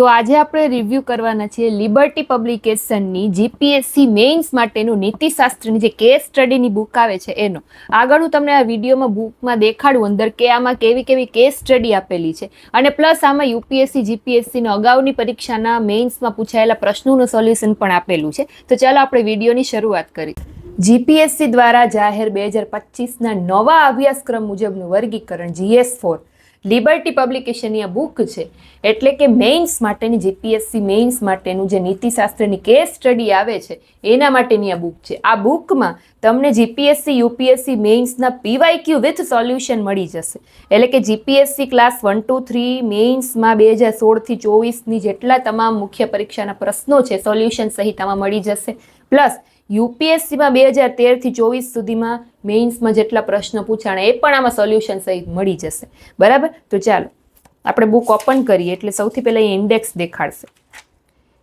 તો આજે આપણે રિવ્યુ કરવાના છે લિબર્ટી પબ્લિકેશનની જીપીએસસી મેઇન્સ માટેનું નીતિશાસ્ત્રની જે કેસ સ્ટડીની બુક આવે છે એનો. આગળ હું તમને આ વિડીયોમાં બુકમાં દેખાડું અંદર કે આમાં કેવી કેવી કેસ સ્ટડી આપેલી છે અને પ્લસ આમાં યુપીએસસી જીપીએસસીના અગાઉની પરીક્ષાના મેઇન્સમાં પૂછાયેલા પ્રશ્નોનું સોલ્યુશન પણ આપેલું છે. તો ચાલો આપણે વિડીયોની શરૂઆત કરીએ. જીપીએસસી દ્વારા જાહેર 2025ના નવા અભ્યાસક્રમ મુજબનું વર્ગીકરણ GS4 લિબર્ટી પબ્લિકેશનની આ બુક છે. એટલે કે મેઇન્સ માટેની જીપીએસસી મેઇન્સ માટેનું જે નીતિશાસ્ત્રની કેસ સ્ટડી આવે છે એના માટેની આ બુક છે. આ બુકમાં તમને જીપીએસસી યુપીએસસી મેઇન્સના PYQ વિથ સોલ્યુશન મળી જશે. એટલે કે જીપીએસસી ક્લાસ 1, 2, 3 મેઇન્સમાં 2016થી 24ની જેટલા તમામ મુખ્ય પરીક્ષાના પ્રશ્નો છે સોલ્યુશન સહિત આમાં મળી જશે. પ્લસ યુપીએસસીમાં 2013થી 24 સુધીમાં મેઇન્સમાં જેટલા પ્રશ્નો પૂછાણા એ પણ આમાં સોલ્યુશન સહિત મળી જશે. બરાબર, તો ચાલો આપણે બુક ઓપન કરીએ. એટલે સૌથી પહેલાં અહીં ઇન્ડેક્સ દેખાડશે.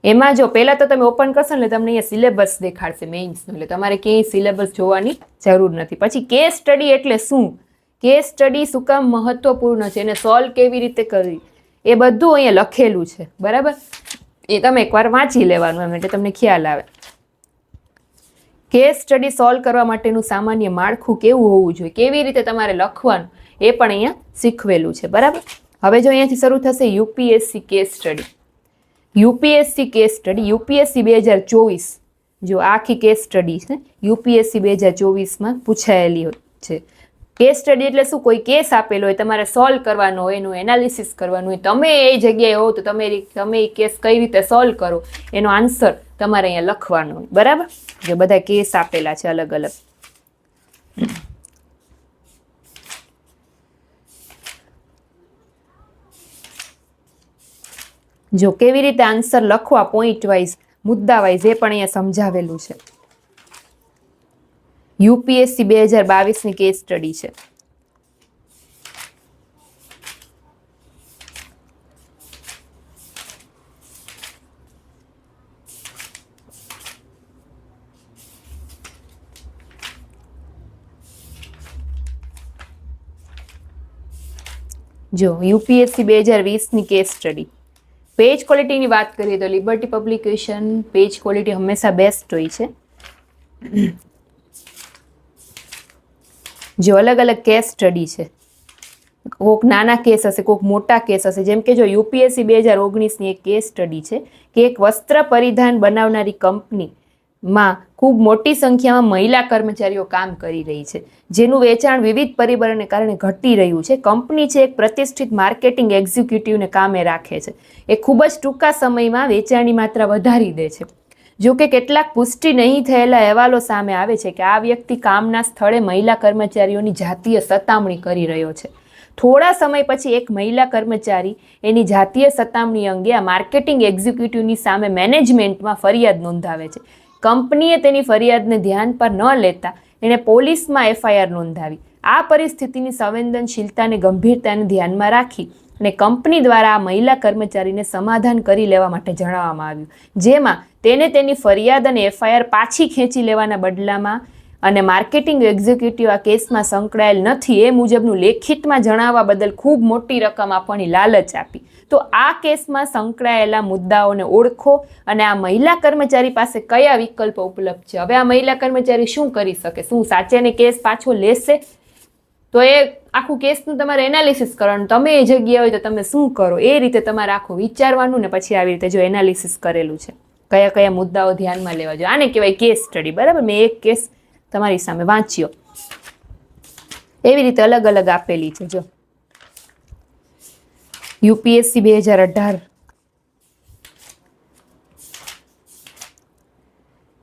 એમાં જો પહેલાં તો તમે ઓપન કરશો ને તમને અહીંયા સિલેબસ દેખાડશે મેઇન્સનું. એટલે તમારે ક્યાંય સિલેબસ જોવાની જરૂર નથી. પછી કેસ સ્ટડી એટલે શું, કેસ સ્ટડી શું કામ મહત્વપૂર્ણ છે, એને સોલ્વ કેવી રીતે કરવી, એ બધું અહીંયા લખેલું છે. બરાબર, એ તમે એકવાર વાંચી લેવાનું એમ એટલે તમને ખ્યાલ આવે. કેસ સ્ટડી સોલ્વ કરવા માટેનું સામાન્ય માળખું કેવું હોવું જોઈએ, કેવી રીતે તમારે લખવાનું એ પણ અહીંયા શીખવેલું છે. બરાબર, હવે જો અહીંયાથી શરૂ થશે UPSC case study. UPSC case study UPSC 2024, જો આખી કેસ સ્ટડી છે યુપીએસસી 2024માં પૂછાયેલી છે. કેસ સ્ટડી એટલે શું, કોઈ કેસ આપેલો હોય તમારે સોલ્વ કરવાનો હોય, એનું એનાલિસિસ કરવાનું હોય, તમે એ જગ્યાએ હો તો તમે એ કેસ કઈ રીતે સોલ્વ કરો એનો આન્સર તમારે અહીંયા લખવાનો હોય. બરાબર, જે બધા કેસ આપેલા છે અલગ અલગ. જો કેવી રીતે આન્સર લખવા પોઈન્ટ વાઇઝ, મુદ્દા વાઇઝ એ પણ અહીંયા સમજાવેલું છે. યુપીએસસી 2022ની કેસ સ્ટડી છે. જો યુપીએસસી 2020ની કેસ સ્ટડી. પેજ ક્વોલિટીની વાત કરીએ તો લિબર્ટી પબ્લિકેશન પેજ ક્વોલિટી હંમેશા બેસ્ટ હોય છે. જો અલગ અલગ કેસ સ્ટડી છે, કોઈક નાના કેસ હશે, કોઈક મોટા કેસ હશે. જેમ કે જો યુપીએસસી 2019ની એક કેસ સ્ટડી છે કે એક વસ્ત્ર પરિધાન બનાવનારી કંપનીમાં ખૂબ મોટી સંખ્યામાં મહિલા કર્મચારીઓ કામ કરી રહી છે, જેનું વેચાણ વિવિધ પરિબળોને કારણે ઘટી રહ્યું છે. કંપની છે એક પ્રતિષ્ઠિત માર્કેટિંગ એક્ઝિક્યુટિવને કામે રાખે છે. એ ખૂબ જ ટૂંકા સમયમાં વેચાણની માત્રા વધારી દે છે. જો કે કેટલાક પુષ્ટિ નહીં થયેલા અહેવાલો સામે આવે છે કે આ વ્યક્તિ કામના સ્થળે મહિલા કર્મચારીઓની જાતીય સતામણી કરી રહ્યો છે. થોડા સમય પછી એક મહિલા કર્મચારી એની જાતીય સતામણી અંગે આ માર્કેટિંગ એક્ઝિક્યુટિવની સામે મેનેજમેન્ટમાં ફરિયાદ નોંધાવે છે. કંપનીએ તેની ફરિયાદને ધ્યાન પર ન લેતા એણે પોલીસમાં FIR નોંધાવી. આ પરિસ્થિતિની સંવેદનશીલતાને ગંભીરતાને ધ્યાનમાં રાખી અને કંપની દ્વારા આ મહિલા કર્મચારીને સમાધાન કરી લેવા માટે જણાવવામાં આવ્યું, જેમાં તેને તેની ફરિયાદ અને FIR પાછી ખેંચી લેવાના બદલામાં અને માર્કેટિંગ એક્ઝિક્યુટિવ આ કેસમાં સંકળાયેલ નથી એ મુજબનું લેખિતમાં જણાવવા બદલ ખૂબ મોટી રકમ આપવાની લાલચ આપી. તો આ કેસમાં સંકળાયેલા મુદ્દાઓને ઓળખો અને આ મહિલા કર્મચારી પાસે કયા વિકલ્પો ઉપલબ્ધ છે. હવે આ મહિલા કર્મચારી શું કરી શકે, શું સાચેને કેસ પાછો લેશે, તો એ આખું કેસનું તમારે એનાલિસિસ કરવાનું. તમે એ જગ્યા હોય તો તમે શું કરો એ રીતે તમારે આખું વિચારવાનું ને પછી આવી રીતે જો એનાલિસિસ કરેલું છે કયા કયા મુદ્દાઓ ધ્યાનમાં લેવા જોઈએ. આને કહેવાય કેસ સ્ટડી. બરાબર, મેં એક કેસ તમારી સામે વાંચ્યો. એવી રીતે અલગ અલગ આપેલી છે. જો યુપીએસસી 2018,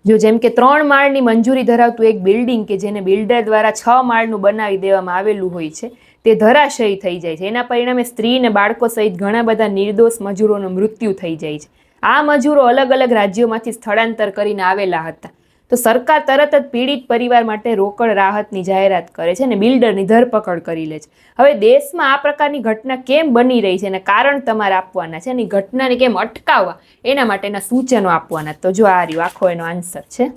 જો જેમ કે 3 માળની મંજૂરી ધરાવતું એક બિલ્ડિંગ કે જેને બિલ્ડર દ્વારા 6 માળનું બનાવી દેવામાં આવેલું હોય છે તે ધરાશયી થઈ જાય છે. એના પરિણામે સ્ત્રી અને બાળકો સહિત ઘણા બધા નિર્દોષ મજૂરોનું મૃત્યુ થઈ જાય છે. આ મજૂરો અલગ અલગ રાજ્યોમાંથી સ્થળાંતર કરીને આવેલા હતા. તો સરકાર તરત જ પીડિત પરિવાર માટે રોકડ રાહતની જાહેરાત કરે છે અને બિલ્ડરની ધરપકડ કરી લે છે. હવે દેશમાં આ પ્રકારની ઘટના કેમ બની રહી છે અને કારણ તમારે આપવાના છે અને ઘટનાને કેમ અટકાવવા એના માટેના સૂચનો આપવાના. તો જો આ રહ્યો આખો એનો આન્સર છે.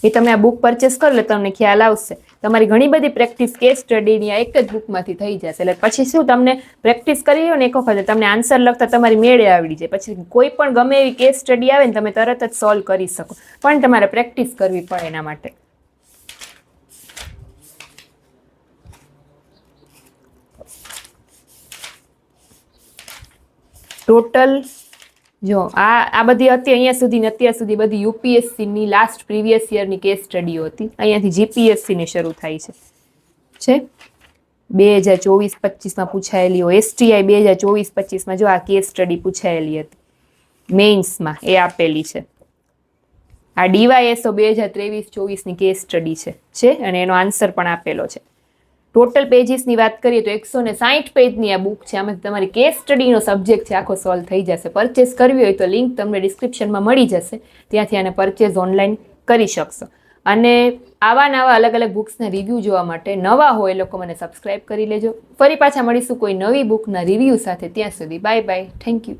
એ તમે આ બુક પરચેસ કરો એટલે તમને ખ્યાલ આવશે. તમારી ઘણી બધી પ્રેક્ટિસ કેસ સ્ટડીની આ એક જ બુકમાંથી થઈ જશે. એટલે પછી શું તમને પ્રેક્ટિસ કરી લો ને એક વખત તમને આન્સર લખતા તમારી મેળે આવડી જાય. પછી કોઈ પણ ગમે એવી કેસ સ્ટડી આવે ને તમે તરત જ સોલ્વ કરી શકો, પણ તમારે પ્રેક્ટિસ કરવી પડે એના માટે. ટોટલ જો આ બધી અત્યાર સુધી બધી યુપીએસસીની લાસ્ટ પ્રીવિયસ યરની કેસ સ્ટડીઓ હતી. અહીંયાથી જીપીએસસીની શરૂ થાય છે 2024-25માં પૂછાયેલી હોય. એસટીઆઈ 2024-25માં જો આ કેસ સ્ટડી પૂછાયેલી હતી મેઇન્સમાં, એ આપેલી છે. આ ડીવાયએસઓ 2023-24ની કેસ સ્ટડી છે અને એનો આન્સર પણ આપેલો છે. ટોટલ પેજીસની વાત કરીએ તો 160 પેજની આ બુક છે. આમાંથી તમારી કેસ સ્ટડીનો સબ્જેક્ટ છે આખો સોલ્વ થઈ જશે. પરચેસ કરવી હોય તો લિંક તમને ડિસ્ક્રિપ્શનમાં મળી જશે, ત્યાંથી આને પરચેસ ઓનલાઈન કરી શકશો. અને આવા નવા અલગ અલગ બુક્સના રિવ્યૂ જોવા માટે નવા હોય એ લોકો મને સબસ્ક્રાઇબ કરી લેજો. ફરી પાછા મળીશું કોઈ નવી બુકના રિવ્યૂ સાથે. ત્યાં સુધી બાય બાય, થેન્ક યુ.